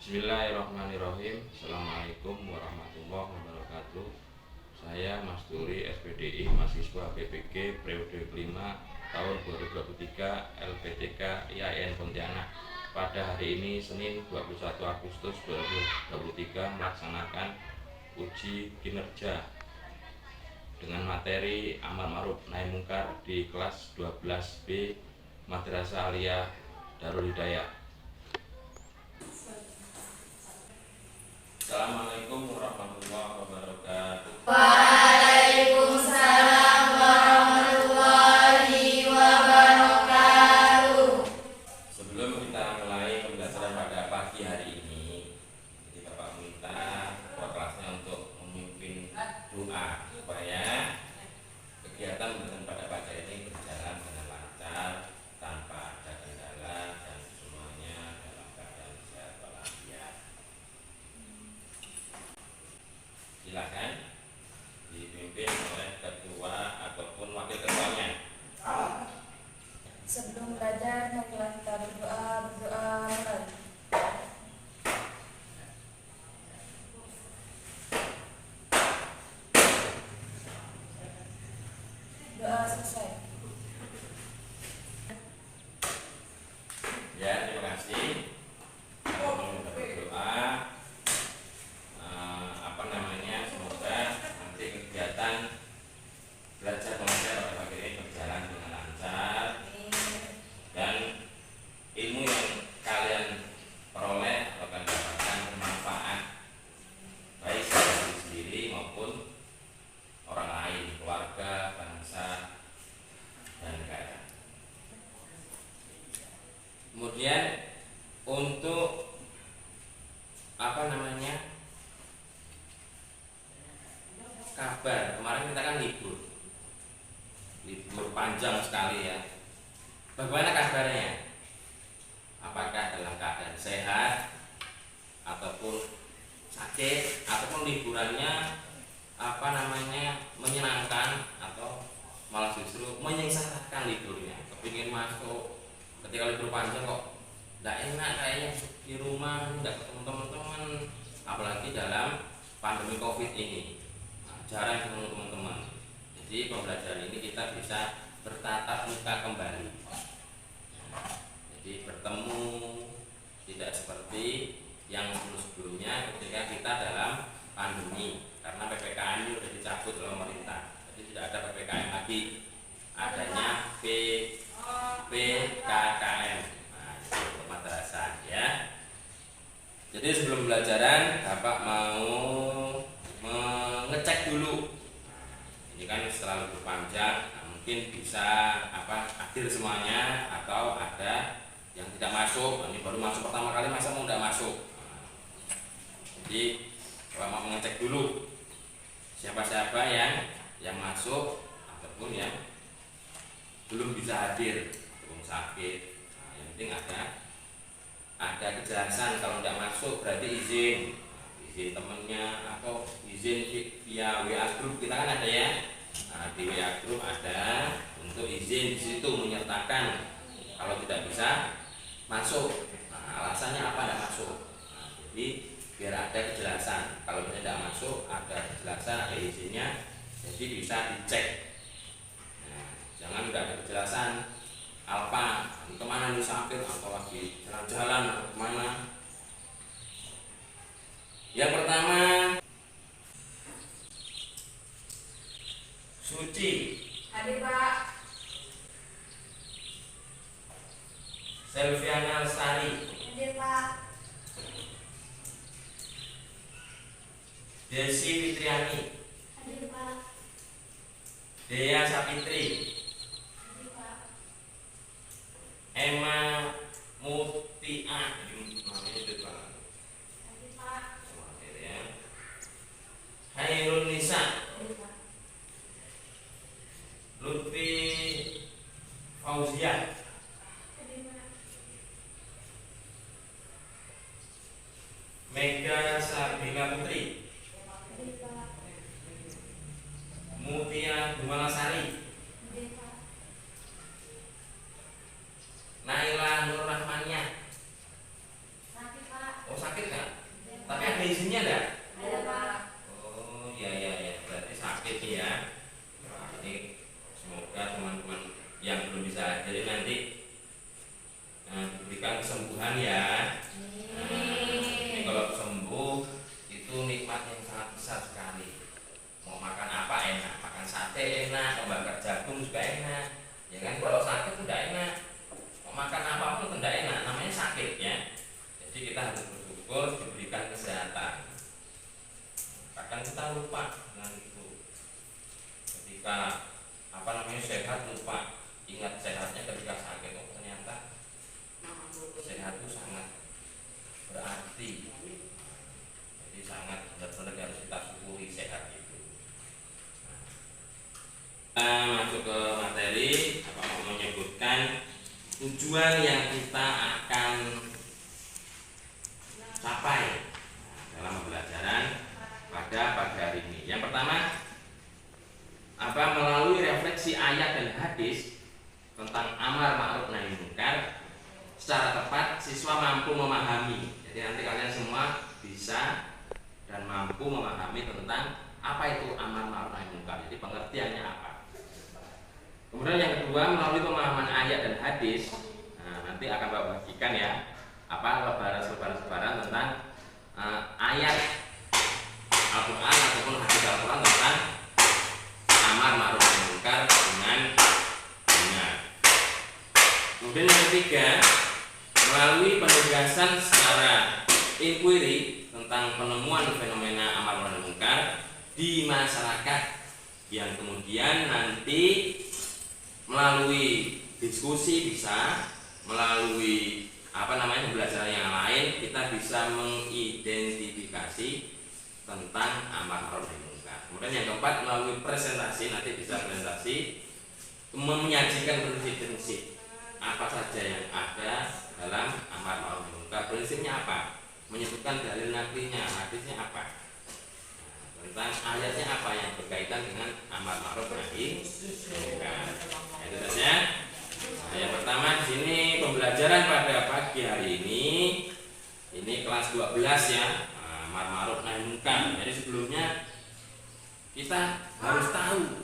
Bismillahirrahmanirrahim. Assalamualaikum warahmatullahi wabarakatuh. Saya Mas Turi, SPDI, mahasiswa PPG periode kelima tahun 2023 LPTK IAIN Pontianak. Pada hari ini Senin 21 Agustus 2023 melaksanakan uji kinerja dengan materi Amar Ma'ruf Nahi Mungkar di kelas 12B Madrasah Aliyah Darul Hidayah. Assalamualaikum warahmatullahi wabarakatuh. Waalaikumsalam warahmatullahi wabarakatuh. Sebelum kita mulai pembelajaran pada pagi hari ini, jadi Bapak minta ketua kelasnya untuk memimpin doa supaya kegiatan pembelajaran pada pagi ini berjalan dengan lancar, tanpa ada kendala dan semuanya dalam keadaan sehat walafiat. Silakan dipimpin oleh ketua ataupun wakil ketuanya. Sebelum belajar, marilah kita berdoa mulai. Doa selesai. Ya, terima kasih. Kita berdoa. Semoga nanti kegiatan belajar mengajar pada pagi ini berjalan dengan lancar dan ilmu yang kalian peroleh akan dapatkan bermanfaat baik bagi diri sendiri maupun orang lain, keluarga, bangsa, dan negara. Kemudian untuk kabar, kemarin kita kan libur panjang sekali ya. Bagaimana kabarnya? Apakah dalam keadaan sehat ataupun sakit, ataupun liburannya menyenangkan atau malah justru menyengsarakan liburnya? Kepingin masuk ketika libur panjang kok tidak enak kayaknya di rumah, tidak ketemu teman-teman, apalagi dalam pandemi COVID ini. Jarang ketemu teman-teman. Jadi pembelajaran ini kita bisa bertatap muka kembali. Jadi bertemu, tidak seperti yang sebelumnya ketika kita dalam pandemi, karena PPKM ini sudah dicabut oleh pemerintah. Jadi tidak ada PPKM lagi, adanya PPKM. Nah, itu madrasah ya. Jadi sebelum pembelajaran, Bapak mau mengecek dulu. Ini kan setelah libur panjang, mungkin bisa hadir semuanya atau ada yang tidak masuk. Ini baru masuk pertama kali, masa mau tidak masuk. Jadi Bapak mau mengecek dulu siapa-siapa yang masuk ataupun yang belum bisa hadir, belum sakit. Nah, yang penting ada kejelasan. Kalau tidak masuk berarti izin temennya atau izin via WA group kita kan ada ya. Nah, di WA group ada untuk izin, di situ menyertakan kalau tidak bisa masuk. Nah, alasannya apa tidak masuk? Nah, jadi biar ada kejelasan. Kalau tidak masuk ada kejelasan, ada izinnya, jadi bisa dicek. Nah, jangan tidak ada kejelasan. Alpa, kemana nih sakit atau lagi jalan-jalan atau kemana? Yang pertama, Suci. Hadir Pak. Selviana Lestari. Hadir Pak. Desi Fitriani. Hadir Pak. Dea Sapitri. Hadir Pak. Emma Mutia. Namanya itu Pak. Hadir Pak. Hairun Nisa. Hadir Pak. Lutfi Fauzia. Hadir Pak. Mega Sabila Putri. Hadir Pak. Mutia Gumalasari. Hadir Pak. Naila Nur Rahmania. Sakit Pak. Oh sakit nggak? Jadi kita harus bersyukur diberikan kesehatan. Kadang kita lupa dengan itu. Ketika sehat lupa, ingat sehatnya ketika sakit. Oh ternyata sehat itu sangat berarti. Jadi sangat benar-benar harus kita syukuri sehat itu. Kita masuk ke materi, mau menyebutkan tujuan yang kita akan capai dalam pembelajaran pada pagi hari ini. Yang pertama, melalui refleksi ayat dan hadis tentang amar ma'ruf nahi munkar secara tepat siswa mampu memahami. Jadi nanti kalian semua bisa dan mampu memahami tentang apa itu amar ma'ruf nahi munkar. Jadi pengertiannya apa. Kemudian yang kedua, melalui pemahaman ayat dan hadis, nanti akan bagikan ya lebaran tentang ayat Al-Quran ataupun hadis Al-Quran tentang amar ma'ruf nahi munkar dengan benar. Kemudian yang ketiga, melalui penegasan secara inquiry tentang penemuan fenomena amar ma'ruf nahi munkar di masyarakat yang kemudian nanti melalui diskusi bisa melalui pembelajaran yang lain kita bisa mengidentifikasi tentang amar ma'ruf nahi munkar. Kemudian yang keempat, melalui presentasi nanti bisa presentasi menyajikan prinsip-prinsip apa saja yang ada dalam amar ma'ruf nahi munkar. Prinsipnya apa? Menyebutkan dalil nakliynya, hadisnya apa? Tentang ayatnya apa yang berkaitan dengan amar ma'ruf nahi munkar. Itu saja. Yang pertama di sini pembelajaran pada pagi hari ini kelas 12 ya, amar ma'ruf nahi munkar. Jadi sebelumnya kita harus tahu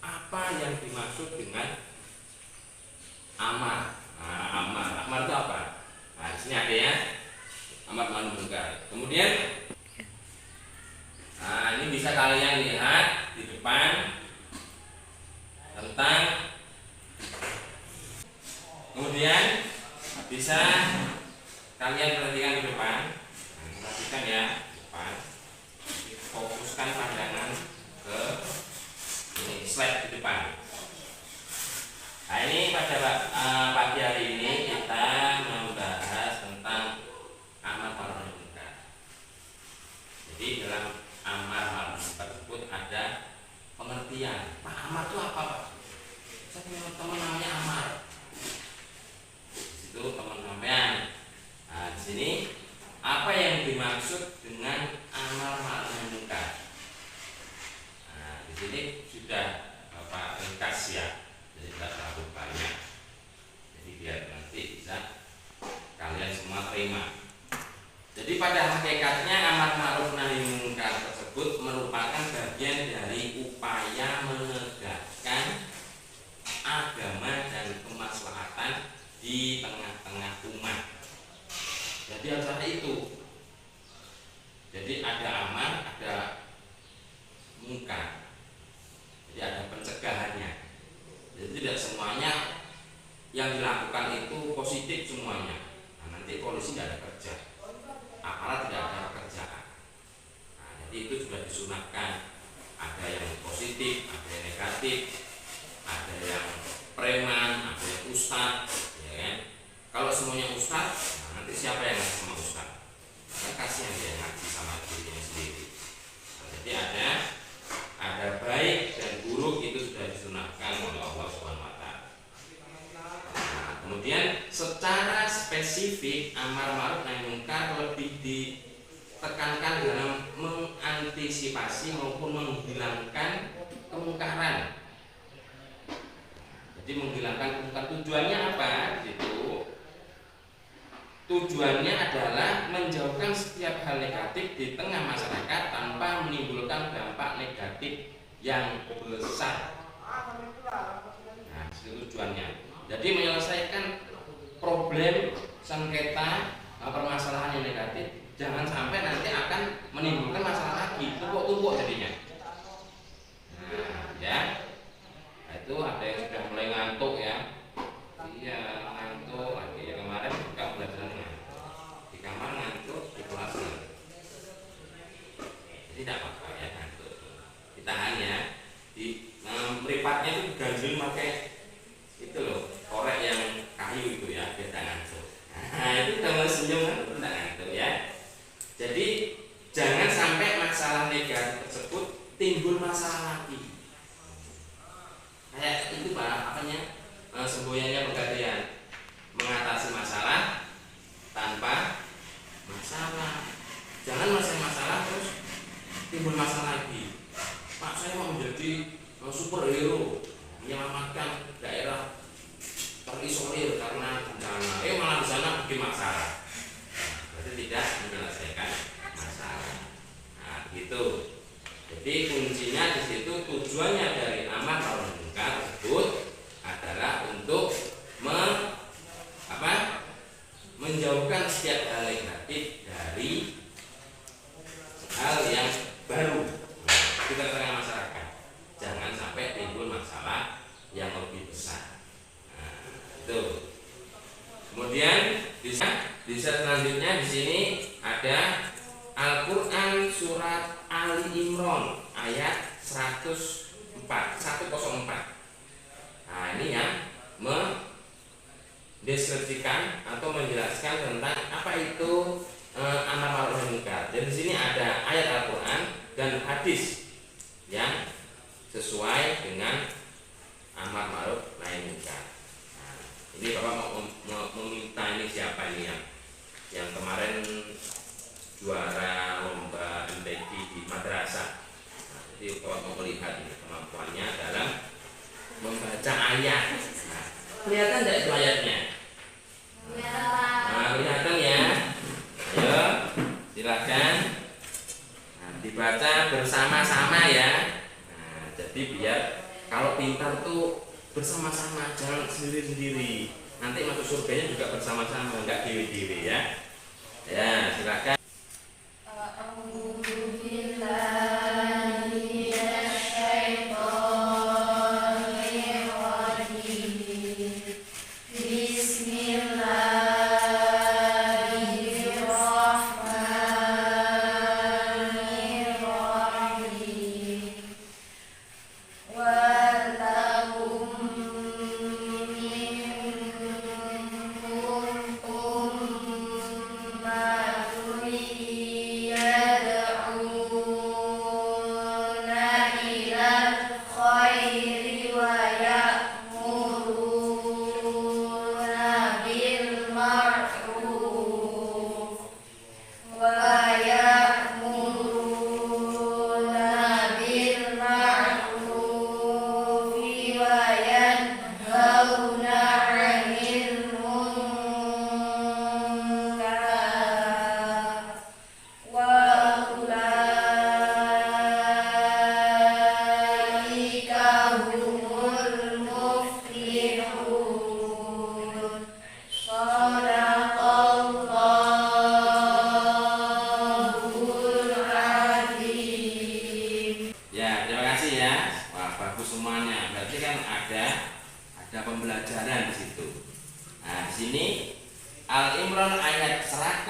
apa yang dimaksud dengan amar. Amar itu apa? Nah, di sini ada ya, amar ma'ruf nahi munkar. Kemudian ini bisa kalian lihat di depan tentang, kemudian bisa kalian perhatikan di depan, perhatikan ya depan, fokuskan pandangan ke ini slide di depan. Nah ini pada pagi hari ini kita membahas tentang amar ma'ruf nahi munkar. Jadi dalam amar ma'ruf nahi munkar tersebut ada pengertian. Pak, amar itu apa, Pak? Saya punya teman namanya Amar. Di situ teman sampean. Nah, di sini apa yang dimaksud dengan amar ma'ruf nahi munkar? Nah, di sini sudah Bapak ringkas ya. Jadi tidak terlalu banyak. Jadi biar nanti bisa kalian semua terima. Jadi pada hakikatnya amar ma'ruf nahi munkar tersebut merupakan bagian dari upaya menegakkan agama dan kemaslahatan di tengah-tengah umat. Jadi harus ada itu. Jadi ada amar, ada munkar. Jadi ada pencegahannya. Jadi tidak semuanya yang dilakukan itu positif semuanya. Nah, nanti polisi tidak ada kerja, aparat tidak ada pekerjaan. Nah, jadi itu sudah disunahkan. Ada yang positif, ada yang negatif, ada yang preman, ada yang ustadz, ya kan? Kalau semuanya ustadz, nah nanti siapa yang ngaji sama ustadz? Kan kasihan dia ngaji sama dirinya sendiri. Nah, jadi ada baik dan buruk, itu sudah disunahkan oleh Allah SWT. Nah, kemudian secara spesifik amar ma'ruf nahi munkar lebih ditekankan dalam mengantisipasi maupun menghilangkan kemungkaran. Jadi menghilangkan kemungkaran tujuannya apa? Gitu. Tujuannya adalah menjauhkan setiap hal negatif di tengah masyarakat tanpa menimbulkan dampak negatif yang besar. Nah, itu tujuannya. Jadi menyelesaikan problem sengketa permasalahan yang negatif, jangan sampai nanti akan menimbulkan masalah lagi, tumpuk-tumpuk jadinya. Nah, ya. Nah, itu ada yang sudah mulai ngantuk ya. Iya, ngantuk lagi ya, kemarin juga belajar ngantuk. Di Jadi jangan sampai masalah negatif tersebut timbul masalah lagi. Kayak itu Pak, semboyannya Pegadaian, mengatasi masalah tanpa masalah. Jangan masalah terus timbul masalah lagi. Pak, saya mau menjadi superhero, menyelamatkan daerah terisolir karena bencana. Malah di sana bikin masalah. Berarti tidak menyelesaikan masalah. Nah, gitu. Jadi kuncinya di situ, tujuannya dari amar ma'ruf munkar tersebut adalah untuk menjauhkan setiap hal negatif dari hal yang baru di tengah masyarakat. Jangan sampai timbul masalah yang lebih besar. Nah, itu. Kemudian di selanjutnya di sini ada Al-Qur'an surat Ali Imran ayat 104. Nah, ini yang mendeskripsikan atau menjelaskan tentang apa itu amar ma'ruf munkar. Dan di sini ada ayat Al-Qur'an dan hadis yang sesuai dengan amar ma'ruf nahi munkar. Nah, ini Bapak mau meminta ini siapa ini yang kemarin juara lomba MTQ di madrasah. Nah, jadi Bapak mau melihat ini kemampuannya dalam membaca ayat. Nah, kelihatan tidak itu ayatnya? Nah, kelihatan ya. Ayo, silakan. Nah, dibaca bersama-sama ya. Nah, jadi biar kalau pintar tuh bersama-sama, jangan sendiri-sendiri. Nanti masuk surganya juga bersama-sama, enggak dewe-dewe ya. Ya, silakan. Pembelajaran di situ. Nah, di sini Al-Imran ayat 104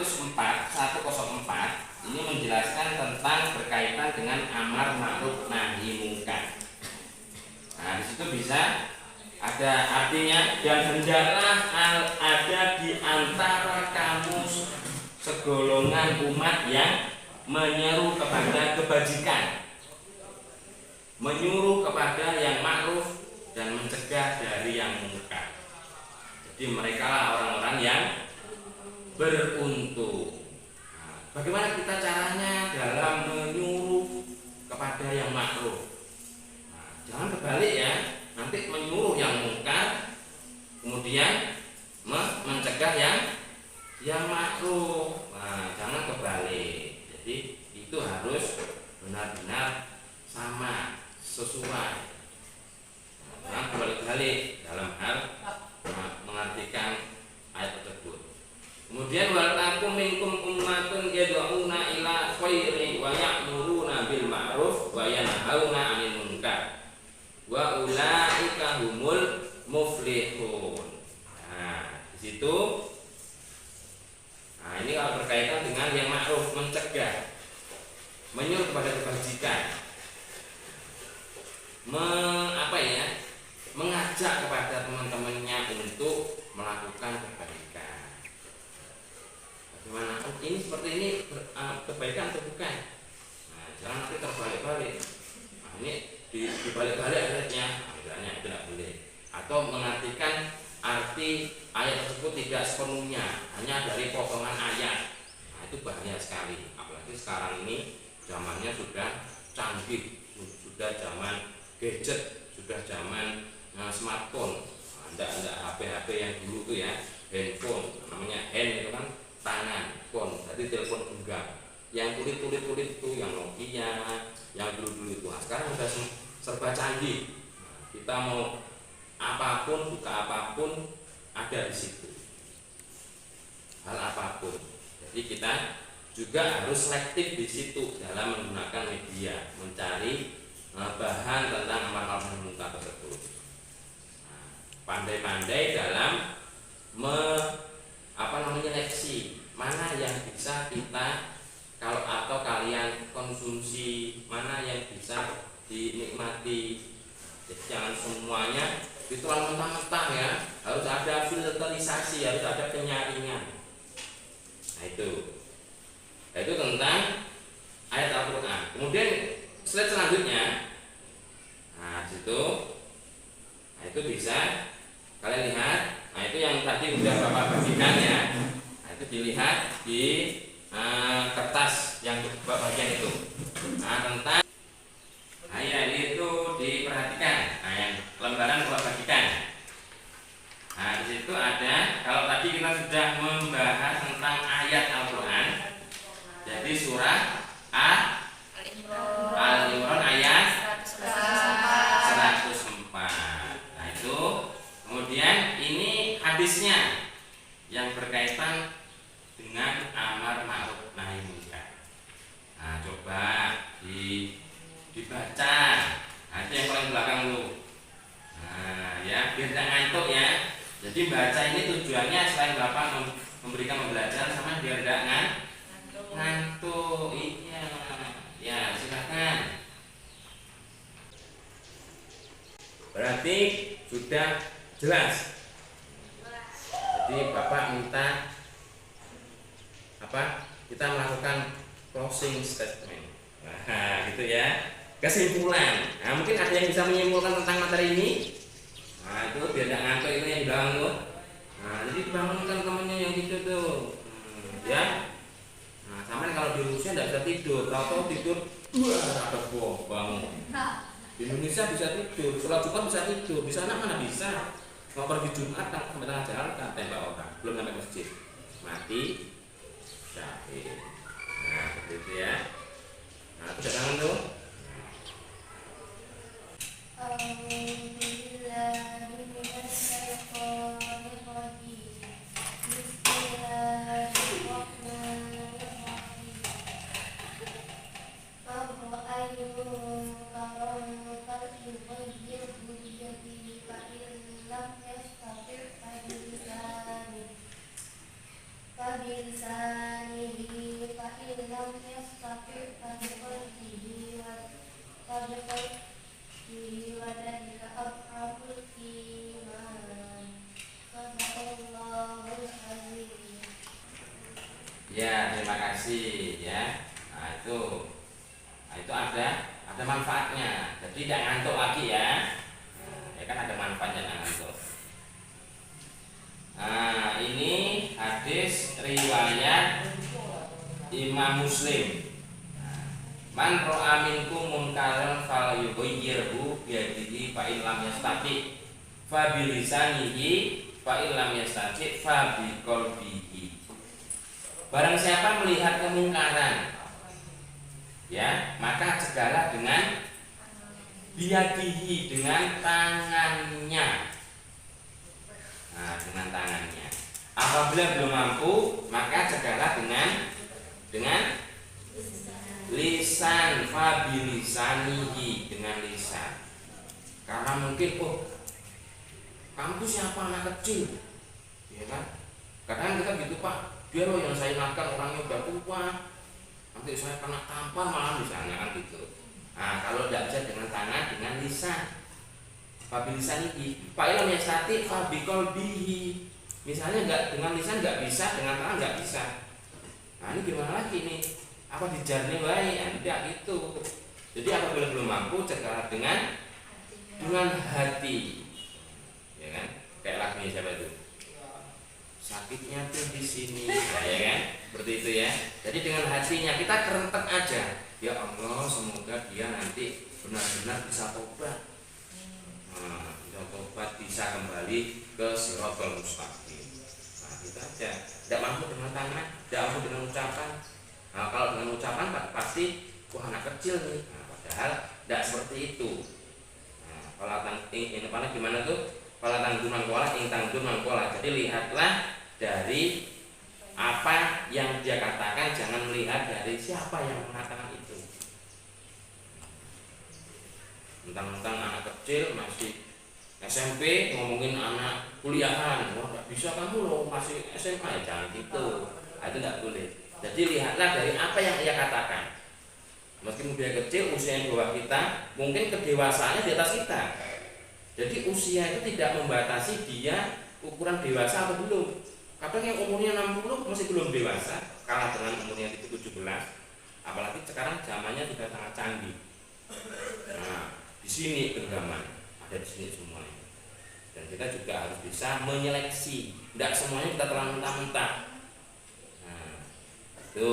ini menjelaskan tentang berkaitan dengan amar ma'ruf nahi munkar. Nah, di situ bisa ada artinya, dan hendaklah ada di antara kamu segolongan umat yang menyeru kepada kebajikan, menyuruh kepada yang ma'ruf dan mencegah dari yang munkar. Jadi mereka lah orang-orang yang beruntung. Nah, bagaimana kita caranya dalam menyuruh kepada yang ma'ruf? Nah, jangan kebalik ya, nanti menyuruh yang munkar, kemudian mencegah yang ma'ruf. Nah, jangan kebalik. Jadi itu harus benar-benar sama, sesuai. Nah, kebalik-balik dalam hal mengartikan ayat tersebut. Kemudian wal takum minkum ummatun yad'una ila khairi wa ya'muruna bil ma'ruf wa yanhauna 'anil munkar wa ulaika humul muflihun. Nah, di situ ini kalau berkaitan dengan yang ma'ruf, mencegah, menyuruh kepada kebajikan, mengajak kepada teman-temannya untuk melakukan kebaikan. gimana? Ini seperti ini kebaikan atau bukan? Nah, jangan nanti terbalik-balik. Nah, ini dibalik-balik ayatnya, misalnya itu tidak boleh. Atau mengartikan arti ayat tersebut tidak sepenuhnya, hanya dari potongan ayat. Nah, itu bahaya sekali. Apalagi sekarang ini zamannya sudah canggih, sudah zaman gadget, sudah zaman smartphone. Nah, enggak HP-HP yang dulu tuh ya, handphone, namanya hand itu kan tangan, phone, jadi telepon genggam. Yang tulis itu yang Nokia, yang dulu itu. Nah, sekarang sudah serba canggih. Nah, kita mau apapun, buka apapun ada di situ. Hal apapun. Jadi kita juga harus selektif di situ dalam menggunakan media, mencari bahan tentang amar ma'ruf nahi munkar tersebut. Nah, pandai-pandai dalam menyeleksi mana yang bisa kita atau kalian konsumsi, mana yang bisa dinikmati. Jadi jangan semuanya itu mentah-mentah ya, harus ada filterisasi, harus ada penyaringan. Nah itu tentang ayat Al-Quran. Kemudian slide selanjutnya, nah itu bisa kalian lihat. Nah itu yang tadi udah Bapak bagikan ya. Nah itu dilihat di kertas yang bagian itu. Nah tentang ini itu diperhatikan. Nah yang lembaran Bapak bagikan. Nah di situ ada, kalau tadi kita sudah membahas tentang ayat Al-Quran. Jadi surah Al-Imran ayat 104. Nah itu. Kemudian ini hadisnya yang berkaitan dengan amar ma'ruf nahi munkar. Nah coba dibaca. Nah itu yang paling belakang dulu. Nah ya biar tidak ngantuk ya. Jadi baca ini tujuannya selain Bapak memberikan pembelajaran sama biar tidak ngantuk. Iya. Ya silakan. Berarti sudah jelas. Jadi Bapak minta kita melakukan closing statement. Nah, gitu ya. Kesimpulan. Nah, mungkin ada yang bisa menyimpulkan tentang materi ini. Nah, itu biar tidak ngantuk itu yang dibangun. Nah, jadi bangunkan temannya yang tidur tuh. Ya. Nah, sampai kalau di Rusia tidak bisa tidur, tahu-tahu tidur, ada bangun. Di Indonesia bisa tidur, sholat Jumat bisa tidur, di sana mana bisa? Mau pergi Jumat sampai tengah jalan kan tembak orang, belum sampai masjid, mati syahid. Nah seperti itu ya. Nah itu jangan tuh. Ya, terima kasih ya. Nah, itu ada manfaatnya. Jadi tidak ngantuk lagi ya. Nah, ya kan ada manfaatnya tidak ngantuk. Nah, ini hadis riwayat Imam Muslim. Man ra'a minkum munkaran falyughayyirhu bi yadihi fa in lam yastati fa bi lisanihi fa in lam yastati fa bi qalbihi. Barang siapa melihat kemungkaran, ya, maka cegahlah dengan biyadihi, dengan tangannya. Nah, dengan tangannya. Apabila belum mampu, maka cegahlah dengan lisan, fabilisanihi, dengan lisan. Karena mungkin kamu tuh siapa, anak kecil, ya kan? Kadang kita gitu, Pak, dia loh yang saya ingatkan orangnya udah tua, nanti saya kena tampar malah misalnya kan gitu. Nah kalau tidak bisa dengan tangan, dengan lisan, fabilisanihi. Pak Ilham yastati fabiqalbihi. Misalnya enggak dengan lisan enggak bisa, dengan tangan enggak bisa. Nah ini gimana lagi nih? Apa dijarni baik? Nah, tidak gitu. Jadi apabila belum mampu, cegah dengan hati, ya kan? Kayak lagunya siapa itu? Sakitnya tuh di sini, ya kan? Seperti itu ya. Jadi dengan hatinya kita kerentek aja. Ya Allah, semoga dia nanti benar-benar bisa tobat. Nah, bisa tobat, bisa kembali ke Shiratal Mustaqim. Nah, kita aja. Tidak mampu dengan tangan, tidak mampu dengan ucapan. Nah, kalau dengan ucapan pasti wah anak kecil nih. Nah, padahal tidak seperti itu. Nah, kalau ini gimana tuh? Kalau tanggungan pola, tanggungan pola. Jadi lihatlah dari apa yang dia katakan, jangan melihat dari siapa yang mengatakan itu. Tentang anak kecil masih SMP ngomongin anak kuliahan, wah nggak bisa kamu loh masih SMA, ya jangan gitu. Nah, itu nggak boleh. Jadi lihatlah dari apa yang ia katakan. Meskipun dia kecil, usia yang di bawah kita, mungkin kedewasaannya di atas kita. Jadi usia itu tidak membatasi dia ukuran dewasa atau belum. Kadang yang umurnya 60 masih belum dewasa, kalah dengan umurnya 17. Apalagi sekarang zamannya sudah sangat canggih. Nah, di sini genggaman ada di sini semuanya. Dan kita juga harus bisa menyeleksi. Tidak semuanya kita telan mentah-mentah. Nah, itu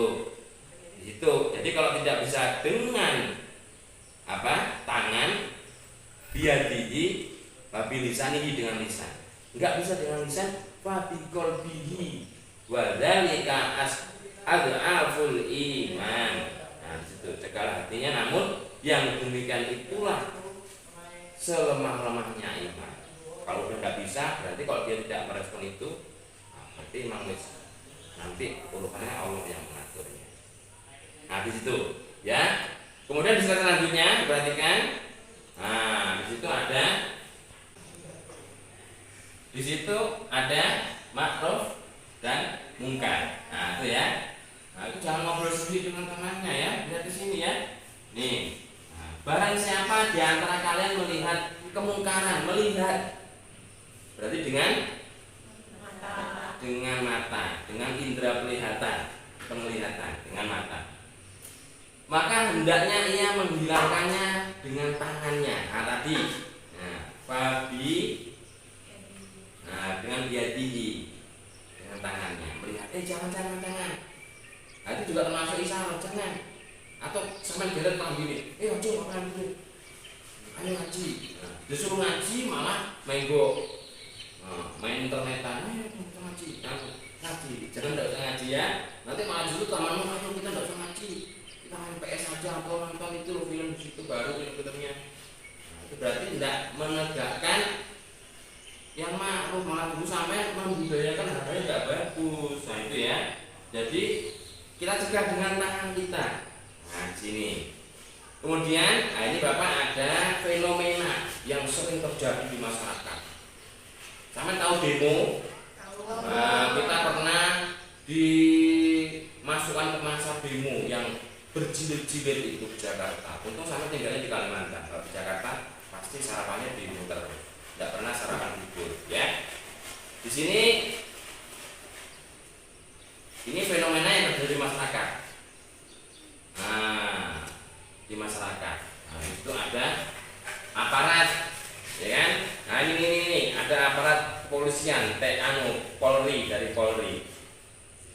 di situ. Jadi kalau tidak bisa dengan tangan, biadihi, babilisanihi dengan lisan. Enggak bisa dengan lisan, fabiqolbihi wadzalika ad'aful iman. Nah, disitu cegahlah hatinya, namun yang demikian itulah selemah-lemahnya iman. Kalau udah nggak bisa, berarti kalau dia tidak merespon itu, berarti memang nanti urutannya Allah yang mengaturnya. Nah, di situ ya. Kemudian di slide selanjutnya perhatikan. Nah, di situ ada makruf dan mungkar. Nah, itu ya. Nah, itu jangan ngobrol sendiri dengan temannya ya. Lihat di sini ya. Nih. Nah, barang siapa di antara kalian melihat kemungkaran, melihat berarti dengan mata, dengan indera penglihatan, dengan mata. Maka hendaknya ia menghilangkannya dengan tangannya. Nah, tadi. Nah, dengan biadihi, dengan tangannya melihat. Jangan. Nah, itu juga termasuk isyarat, jangan. Atau sama jalan makan gini. Ojo makan gini. Ayo ngaji. Nah, disuruh ngaji malah main internetan. Ngaji. Jangan tidak usah ngaji ya. Nanti malah justru temanmu ayo kita tidak usah ngaji. Kita main PS aja atau nonton itu film di situ baru filmnya. Nah, itu berarti tidak menegakkan yang ma'ruf, malah dulu sampai membudayakan hal-hal tidak bagus. Nah, itu ya. Jadi kita cegah dengan tangan kita. Nah, sini. Kemudian, ini Bapak ada fenomena yang sering terjadi di masyarakat. Sampai tahu demo? Kita pernah dimasukkan ke masa demo yang berjilid-jilid itu di Jakarta. Untung sampai tinggalnya di Kalimantan. Kalau di Jakarta pasti sarapannya demo terus. Tidak pernah sarapan bubur, ya. Di sini ini fenomena yang terjadi di masyarakat. Nah, di masyarakat. Nah, itu ada aparat, ya kan? Nah, ini ada aparat kepolisian, Polri dari Polri.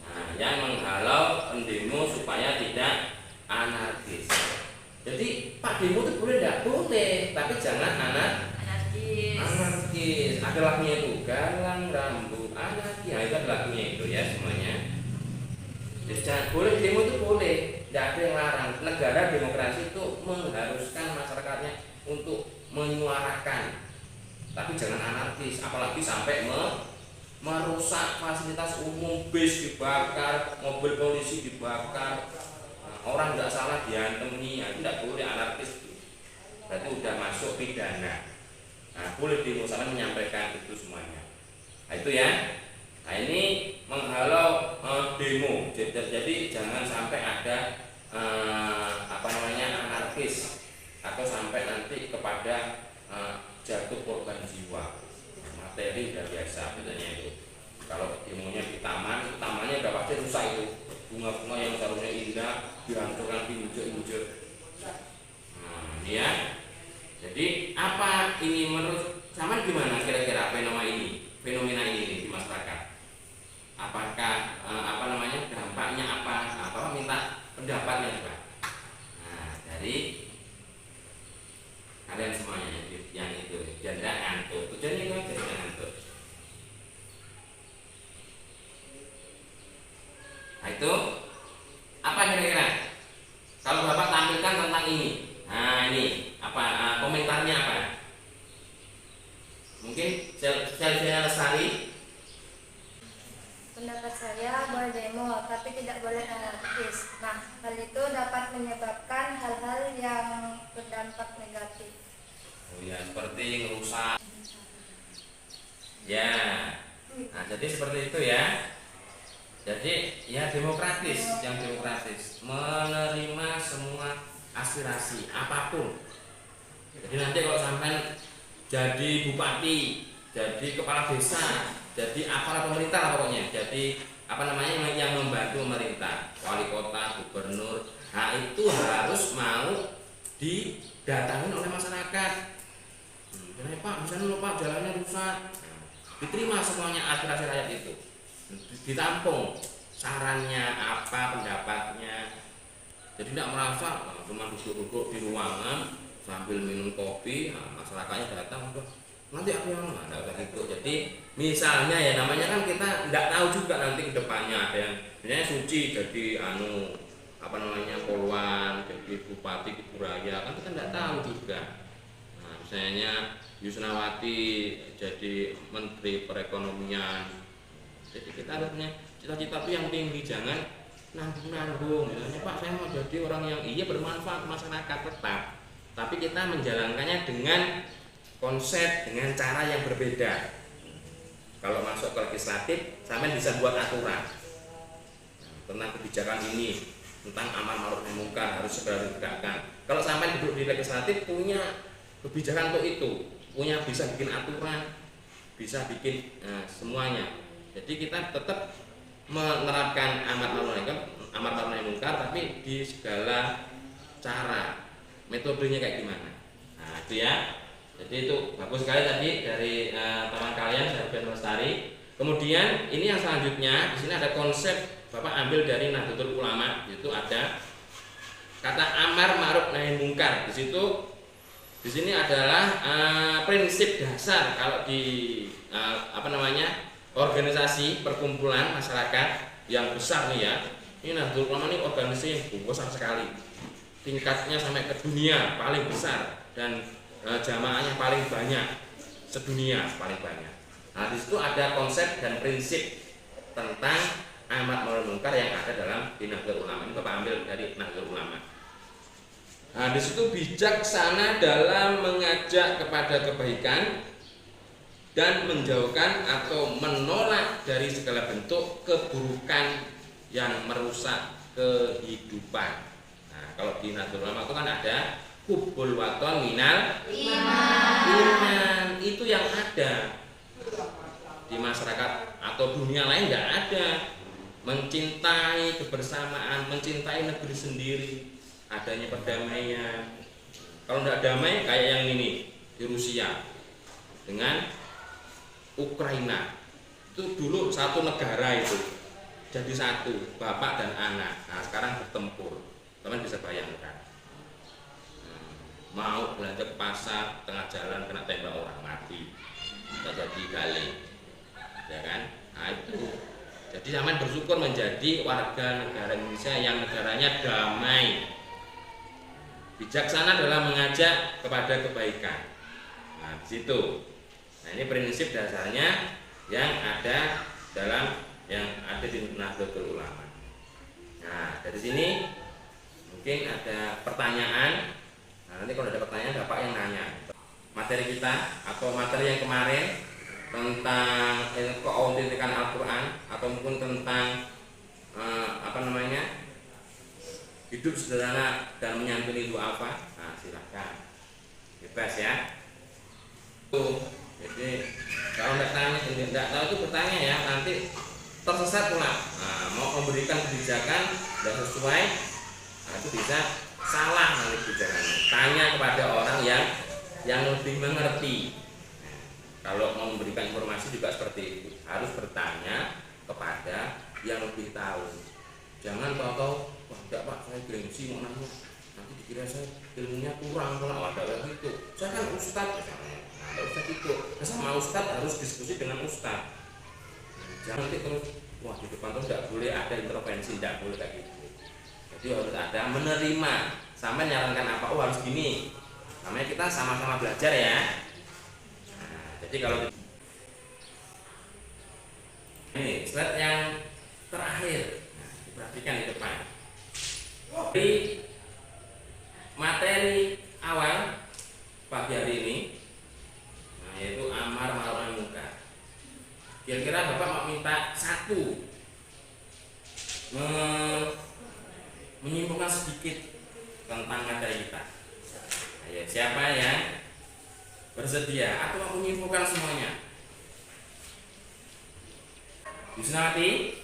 Nah, yang menghalau pendemo supaya tidak anarkis. Jadi Pak demo itu boleh tidak? Boleh, tapi jangan anarkis. Ada lagunya itu, galang rambut anarkis. Nah, itu ada lagunya itu ya semuanya. Jadi jangan, boleh demo itu boleh, tidak ada yang larang. Negara demokrasi itu mengharuskan masyarakatnya untuk menyuarakan, tapi jangan anarkis, apalagi sampai merusak fasilitas umum, bis dibakar, mobil polisi dibakar, orang tidak salah diantemi. Nah, tidak boleh anarkis itu. Berarti sudah masuk pidana. Nah, boleh demo sampai menyampaikan itu semuanya. Nah, itu ya. Nah, ini menghalau demo. Jadi jangan sampai ada anarkis atau sampai nanti kepada jatuh korban jiwa. Materi sudah biasa betulnya itu. Kalau demonya di taman, tamannya sudah pasti rusak itu. bunga-bunga yang seharusnya indah dihancurkan, diinjek-injek. Nah, ini ya. Jadi apa ini menurut sama gimana kira-kira fenomena ini di masyarakat? Apakah dampaknya apa? Apa minta pendapatnya juga? Nah, dari kalian semuanya yang itu jangan ngantuk. Tujuannya itu aja jangan ngantuk. Nah, itu apa kira-kira? Kalau Bapak tampilkan tentang ini. Nah, ini apa komentarnya apa? Mungkin Selvia Lestari. Pendapat saya boleh demo, tapi tidak boleh anarkis. Nah, hal itu dapat menyebabkan hal-hal yang berdampak negatif. Oh ya, seperti ngerusak. Ya. Nah, jadi seperti itu ya. Jadi ya demokratis, yang demokratis, menerima semua aspirasi apapun. Jadi nanti kalau sampai jadi bupati, jadi kepala desa, jadi aparat pemerintah lah pokoknya, jadi yang membantu pemerintah, wali kota, gubernur, nah itu harus mau didatangi oleh masyarakat. Pak, di sana loh Pak, jalannya rusak. Diterima semuanya aspirasi rakyat itu, ditampung sarannya apa, pendapatnya. Jadi tidak merasa cuma duduk-duduk di ruangan sambil minum kopi, nah, masyarakatnya datang nanti aku yang ada gitu. Jadi misalnya ya namanya kan kita tidak tahu juga nanti kedepannya ada yang misalnya Suci jadi poluan, jadi bupati Kuburaya kan kita tidak tahu juga. Nah, misalnya Yusnawati jadi menteri perekonomian. Jadi kita harusnya cita-cita itu yang tinggi, jangan nanggung-nanggung. Misalnya Pak saya mau jadi orang yang bermanfaat masyarakat tetap, tapi kita menjalankannya dengan konsep, dengan cara yang berbeda. Kalau masuk ke legislatif, sampai bisa buat aturan tentang kebijakan ini, tentang amar ma'ruf nahi munkar harus segera ditegakkan. Kalau sampai duduk di legislatif punya kebijakan untuk itu, bisa bikin aturan, bisa bikin semuanya. Jadi kita tetap menerapkan amar ma'ruf nahi munkar, tapi di segala cara, metodenya kayak gimana. Nah, itu ya. Jadi itu bagus sekali tadi dari teman kalian Selvia Lestari. Kemudian ini yang selanjutnya, di sini ada konsep Bapak ambil dari Nahdlatul Ulama, yaitu ada kata amar ma'ruf nahi munkar. Di sini adalah prinsip dasar kalau di organisasi perkumpulan masyarakat yang besar nih ya. Ini Nahdlatul Ulama ini organisasi yang besar sekali. Tingkatnya sampai ke dunia paling besar dan jamaahnya paling banyak sedunia paling banyak. Nah, di situ ada konsep dan prinsip tentang amar ma'ruf munkar yang ada dalam Nahdlatul Ulama. Ini Bapak ambil dari Nahdlatul Ulama. Nah, di situ bijaksana dalam mengajak kepada kebaikan dan menjauhkan atau menolak dari segala bentuk keburukan yang merusak kehidupan. Nah, kalau di Nahdlatul Ulama itu kan ada hubbul waton minal iman. Itu yang ada di masyarakat atau dunia lain nggak ada. Mencintai kebersamaan, mencintai negeri sendiri, adanya perdamaian. Kalau nggak damai kayak yang ini di Rusia dengan Ukraina, itu dulu satu negara itu jadi satu, bapak dan anak. Nah, sekarang bertempur. Teman bisa bayangkan. Mau belanja ke pasar, tengah jalan kena tembak orang, mati, tak jadi gali, ya kan? Nah, itu. Jadi zaman bersyukur menjadi warga negara Indonesia yang negaranya damai, bijaksana dalam mengajak kepada kebaikan. Nah, di situ. Nah, ini prinsip dasarnya yang ada di Nahdlatul Ulama. Nah, dari sini mungkin ada pertanyaan. Nah, nanti kalau ada pertanyaan Bapak yang nanya. Materi kita atau materi yang kemarin tentang keautentikan Al-Qur'an atau mungkin tentang hidup sederhana dan menyantuni du'afa. Nah, silakan. Bebas ya. Jadi kalau tidak tahu itu bertanya ya, nanti tersesat pula. Nah, mau memberikan kebijakan tidak sesuai, nah itu bisa salah nanti kebijakannya. Tanya kepada orang yang lebih mengerti. Kalau mau memberikan informasi juga seperti itu, harus bertanya kepada yang lebih tahu. Jangan tahu-tahu, wah enggak Pak, saya gengsi mau nanya, nanti dikira saya ilmunya kurang, kalau ada gitu. Saya kan ustadz, misalnya. Nah, ustadz itu, sama ustadz harus diskusi dengan ustadz. Jangan nanti terus, wah di depan terus tidak boleh ada intervensi, tidak boleh kayak gitu. Jadi harus ada menerima, sampai nyarankan apa, oh harus gini. Namanya kita sama-sama belajar ya. Nah, jadi kalau ini slide yang terakhir, nah, diperhatikan di depan. Di materi awal pagi hari ini, nah, yaitu amar ma'ruf nahi munkar. Kira-kira Bapak mau minta satu menyimpulkan sedikit tentang materi kita. Ayo, siapa yang bersedia atau mau menyimpulkan semuanya? Yusnawati?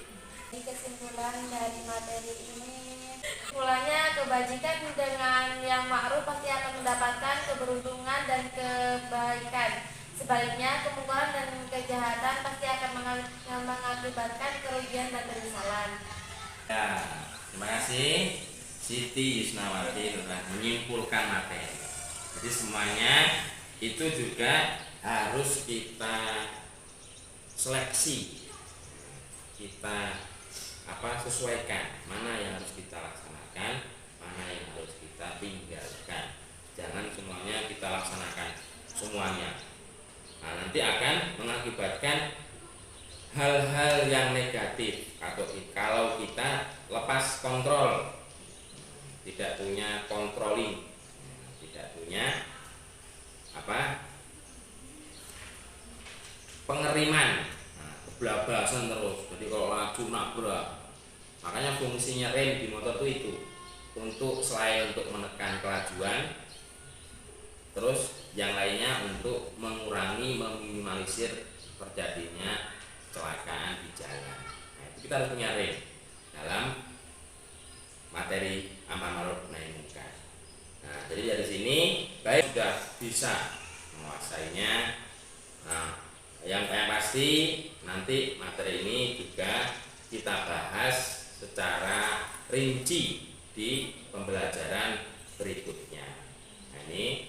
Kesimpulan dari materi ini, kesimpulannya kebajikan dengan yang ma'ruf pasti akan mendapatkan keberuntungan dan kebaikan. Sebaliknya kemungkaran dan kejahatan pasti akan mengakibatkan kerugian dan penyesalan. Ya, terima kasih Siti Yusnawati telah menyimpulkan materi. Jadi semuanya itu juga harus kita seleksi, kita sesuaikan mana yang harus kita laksanakan, mana yang harus kita tinggalkan. Jangan semuanya kita laksanakan semuanya. Nah, nanti akan mengakibatkan hal-hal yang negatif atau kalau kita lepas kontrol, tidak punya controlling, tidak punya pengeriman, kebablasan terus. Jadi kalau laju nabrak, makanya fungsinya rem di motor itu untuk selain untuk menekan kelajuan, terus yang lainnya untuk mengurangi, meminimalisir terjadinya kecelakaan di jalan. Nah, itu kita harus punya rem dalam materi amar ma'ruf nahi munkar. Nah, jadi dari sini baik sudah bisa menguasainya. Nah, yang pasti nanti materi ini juga kita bahas secara rinci di pembelajaran berikutnya. Nah, ini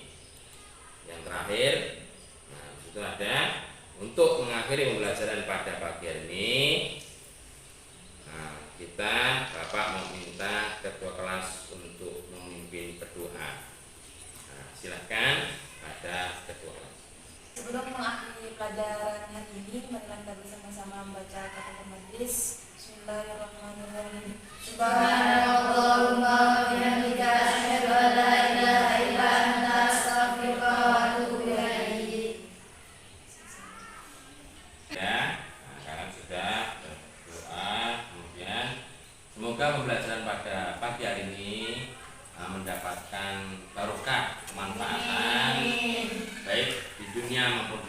yang terakhir. Nah, itu ada untuk mengakhiri pembelajaran pada pagi hari ini. Nah, Bapak mau minta ketua kelas untuk memimpin berdoa. Nah, silakan pada ketua kelas. Sebelum mengakhiri pelajaran hari ini, mari kita bersama-sama membaca kata majelis. Bismillahirrahmanirrahim. Subhanallahumma wa bihamdika asyhadu an la ilaha illa anta astaghfiruka wa atubu ilaik. Ya, nah, kalian sudah berdoa, kemudian semoga pembelajaran pada pagi hari ini mendapatkan barokah, kemanfaatan baik di dunia maupun